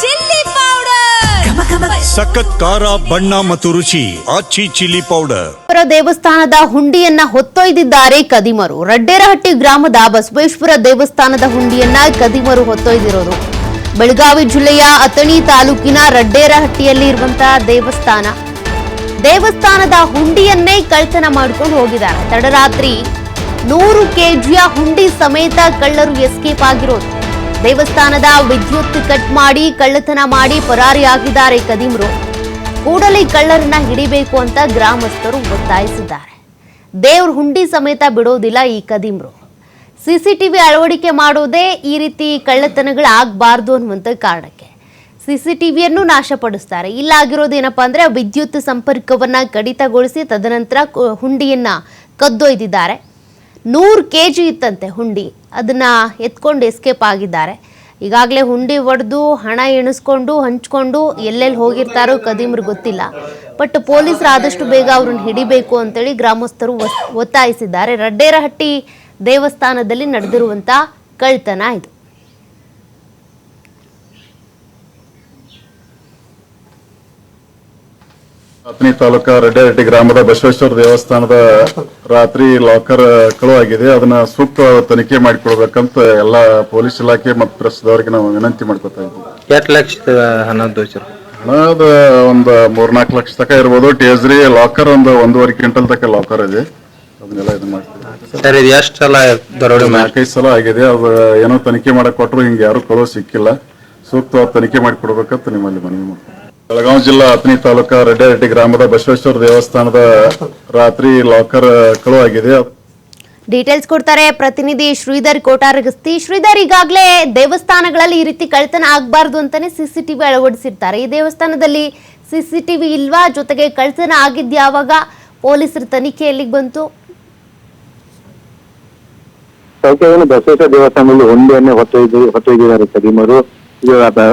Chilli powder, ಸಖತ್ ಖಾರ, ಬಣ್ಣ ಮತ್ತು ರುಚಿ. ಆಚಿ ಚಿಲ್ಲಿ ಪೌಡರ್. ದೇವಸ್ಥಾನದ ಹುಂಡಿಯನ್ನ ಹೊತ್ತೊಯ್ದಿದ್ದಾರೆ ಕದಿಮರು. ರಡ್ಡೇರಹಟ್ಟಿ ಗ್ರಾಮದ ಬಸವೇಶ್ವರ ದೇವಸ್ಥಾನದ ಹುಂಡಿಯನ್ನ ಕದಿಮರು ಹೊತ್ತೊಯ್ದಿರೋದು. ಬೆಳಗಾವಿ ಜಿಲ್ಲೆಯ ಅಥಣಿ ತಾಲೂಕಿನ ರಡ್ಡೇರಹಟ್ಟಿಯಲ್ಲಿ ಇರುವಂತಹ ದೇವಸ್ಥಾನದ ಹುಂಡಿಯನ್ನೇ ಕಳ್ಳತನ ಮಾಡಿಕೊಂಡು ಹೋಗಿದ್ದಾರೆ. ತಡರಾತ್ರಿ 100 ಕೆಜಿಯ ಹುಂಡಿ ಸಮೇತ ಕಳ್ಳರು ಎಸ್ಕೇಪ್ ಆಗಿರೋದು. ದೇವಸ್ಥಾನದ ವಿದ್ಯುತ್ ಕಟ್ ಮಾಡಿ ಕಳ್ಳತನ ಮಾಡಿ ಪರಾರಿಯಾಗಿದ್ದಾರೆ ಕದಿಮರು. ಕೂಡಲೇ ಕಳ್ಳರನ್ನ ಹಿಡಿಬೇಕು ಅಂತ ಗ್ರಾಮಸ್ಥರು ಒತ್ತಾಯಿಸಿದ್ದಾರೆ. ದೇವ್ರ ಹುಂಡಿ ಸಮೇತ ಬಿಡೋದಿಲ್ಲ ಈ ಕದಿಮರು. ಸಿಸಿಟಿವಿ ಅಳವಡಿಕೆ ಮಾಡೋದೇ ಈ ರೀತಿ ಕಳ್ಳತನಗಳು ಆಗಬಾರ್ದು ಅನ್ನುವಂಥ ಕಾರಣಕ್ಕೆ ಸಿಸಿಟಿವಿಯನ್ನು ನಾಶಪಡಿಸ್ತಾರೆ. ಇಲ್ಲಾಗಿರೋದೇನಪ್ಪ ಅಂದ್ರೆ ವಿದ್ಯುತ್ ಸಂಪರ್ಕವನ್ನ ಕಡಿತಗೊಳಿಸಿ ತದನಂತರ ಹುಂಡಿಯನ್ನ ಕದ್ದೊಯ್ದಿದ್ದಾರೆ. 100 ಕೆಜಿ ಇತ್ತಂತೆ ಹುಂಡಿ, ಅದನ್ನ ಎತ್ಕೊಂಡು ಎಸ್ಕೇಪ್ ಆಗಿದ್ದಾರೆ. ಈಗಾಗಲೇ ಹುಂಡಿ ಒಡೆದು ಹಣ ಎಣಿಸ್ಕೊಂಡು ಹಂಚ್ಕೊಂಡು ಎಲ್ಲೆಲ್ಲಿ ಹೋಗಿರ್ತಾರೋ ಕದಿಮರು ಗೊತ್ತಿಲ್ಲ. ಬಟ್ ಪೊಲೀಸರು ಆದಷ್ಟು ಬೇಗ ಅವ್ರನ್ನ ಹಿಡಿಬೇಕು ಅಂತೇಳಿ ಗ್ರಾಮಸ್ಥರು ಒತ್ತಾಯಿಸಿದ್ದಾರೆ. ರಡ್ಡೇರಹಟ್ಟಿ ದೇವಸ್ಥಾನದಲ್ಲಿ ನಡೆದಿರುವಂತ ಕಳ್ಳತನ ಇದು. ಅಥಣಿ ತಾಲೂಕಾ ರಡ್ಡೇರಹಟ್ಟಿ ಗ್ರಾಮದ ಬಸವೇಶ್ವರ ದೇವಸ್ಥಾನದ ರಾತ್ರಿ ಲಾಕರ್ ಕಳುವಾಗಿದೆ. ಅದನ್ನ ಸೂಕ್ತ ತನಿಖೆ ಮಾಡಿಕೊಡ್ಬೇಕಂತ ಎಲ್ಲ ಪೊಲೀಸ್ ಇಲಾಖೆ ಮತ್ತು ಪ್ರೆಸ್ದವರಿಗೆ ನಾವು ವಿನಂತಿ ಮಾಡ್ಕೊತಾ ಇದ್ದೀವಿ. ಎಷ್ಟು ಲಕ್ಷ ಹಣದ ಹಣದ ಒಂದು 3-4 ಲಕ್ಷ ತನಕ ಇರ್ಬೋದು. ಟೇಜರಿ ಲಾಕರ್ ಒಂದು 1.5 ಕ್ವಿಂಟಲ್ ತನಕ ಲಾಕರ್ ಇದೆ. ಅದನ್ನೆಲ್ಲ ಇದು ಮಾಡ್ತೀವಿ ಸರ್. ಇದು ಎಷ್ಟು ಸಲ ದರೋಡೆ 4-5 ಸಲ ಆಗಿದೆ. ಅದು ಏನೋ ತನಿಖೆ ಮಾಡಕ್ ಕೊಟ್ಟರು ಹಿಂಗೆ ಯಾರು ಕಳುವ ಸಿಕ್ಕಿಲ್ಲ. ಸೂಕ್ತವಾದ ತನಿಖೆ ಮಾಡಿಕೊಡ್ಬೇಕಂತ ನಿಮ್ಮಲ್ಲಿ ಮನವಿ ಮಾಡ್ತೀವಿ. ಬೆಳಗಾವಿ ಜಿಲ್ಲಾ ಅಥಣಿ ತಾಲೂಕಾ ರಡ್ಡೇರಹಟ್ಟಿ ಗ್ರಾಮದ ಬಸವೇಶ್ವರ ದೇವಸ್ಥಾನದ ರಾತ್ರಿ ಲಾಕರ್ ಕಳುವಾಗಿದೆ. ಡೀಟೇಲ್ಸ್ ಕೊಡ್ತಾರೆ ಪ್ರತಿನಿಧಿ ಶ್ರೀಧರ್ ಕೋಟಾರಗಸ್ತಿ. ಶ್ರೀಧರ್, ಈಗಾಗಲೇ ದೇವಸ್ಥಾನಗಳಲ್ಲಿ ಈ ರೀತಿ ಕಳ್ಳತನ ಆಗಬಾರ್ದು ಅಂತಾನೆ ಸಿಸಿಟಿವಿ ಅಳವಡಿಸಿರ್ತಾರೆ. ಈ ದೇವಸ್ಥಾನದಲ್ಲಿ ಸಿಸಿಟಿವಿ ಇಲ್ವಾ? ಜೊತೆಗೆ ಕಳ್ಳತನ ಆಗಿದ್ದು ಯಾವಾಗ? ಪೊಲೀಸರ ತನಿಖೆ ಎಲ್ಲಿಗೆ ಬಂತು? ಬಸವೇಶ್ವರ ದೇವಸ್ಥಾನದಲ್ಲಿ ಹುಂಡಿಯನ್ನೇ ಹೊತ್ತೊಯ್ದಿದ್ದಾರೆ ಕದಿಮರು.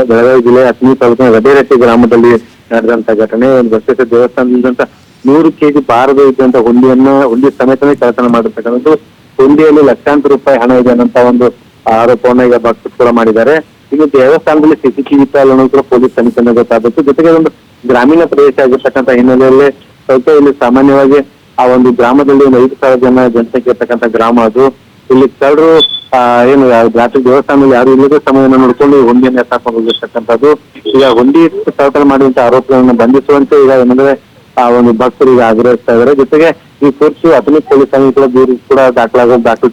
ಬೆಳಗಾವಿ ಜಿಲ್ಲೆ ಅಥಣಿ ತಾಲೂಕಿನ ರಡ್ಡೇರಹಟ್ಟಿ ಗ್ರಾಮದಲ್ಲಿ ನಡೆದಂತ ಘಟನೆ. ಬಸವೇಶ್ವರ ದೇವಸ್ಥಾನದಿಂದ 100 ಕೆಜಿ ಭಾರದ ಇದ್ದಂತ ಹುಂಡಿ ಸಮೇತನೇ ಕಳ್ಳತನ ಮಾಡಿರ್ತಕ್ಕಂಥದ್ದು. ಹುಂಡಿಯಲ್ಲಿ ಲಕ್ಷಾಂತರ ರೂಪಾಯಿ ಹಣ ಇದೆ ಅನ್ನೋ ಒಂದು ಆರೋಪವನ್ನ ಈಗ ಭಕ್ತರು ಕೂಡ ಮಾಡಿದ್ದಾರೆ. ಇನ್ನು ದೇವಸ್ಥಾನದಲ್ಲಿ ಸಿಸಿಟಿವಿ ಇತ್ತ ಅನ್ನೋದು ಕೂಡ ಪೊಲೀಸ್ ತನಿಖೆಯನ್ನು ಗೊತ್ತಾಗಬೇಕು. ಜೊತೆಗೆ ಒಂದು ಗ್ರಾಮೀಣ ಪ್ರದೇಶ ಆಗಿರ್ತಕ್ಕಂಥ ಹಿನ್ನೆಲೆಯಲ್ಲಿ ಇಲ್ಲಿ ಸಾಮಾನ್ಯವಾಗಿ ಆ ಒಂದು ಗ್ರಾಮದಲ್ಲಿ ಒಂದು 5,000 ಜನಸಂಖ್ಯೆ ಇರ್ತಕ್ಕಂಥ ಗ್ರಾಮ ಅದು. ಇಲ್ಲಿ ಕಳ್ಳರು ಏನು ರಾತ್ರಿ ದೇವಸ್ಥಾನದಲ್ಲಿ ಯಾರು ಇಲ್ಲದ ಸಮಯವನ್ನು ನೋಡ್ಕೊಂಡು ಹುಂಡಿಯನ್ನು ಎತ್ತಾಕೊಂಡು ಹೋಗಿರ್ತಕ್ಕಂಥದ್ದು. ಈಗ ಹುಂಡಿ ಕಳ್ಳತನ ಮಾಡುವಂತ ಆರೋಪಗಳನ್ನು ಬಂಧಿಸುವಂತೆ ಈಗ ಏನಂದ್ರೆ ಆ ಒಂದು ಭಕ್ತರು ಈಗ ಆಗ್ರಹಿಸ್ತಾ ಇದ್ದಾರೆ. ಜೊತೆಗೆ ಈ ಕುರಿತು ಅಥಣಿ ಪೊಲೀಸ್ ಠಾಣೆ ಕೂಡ ದೂರು ಕೂಡ ದಾಖಲು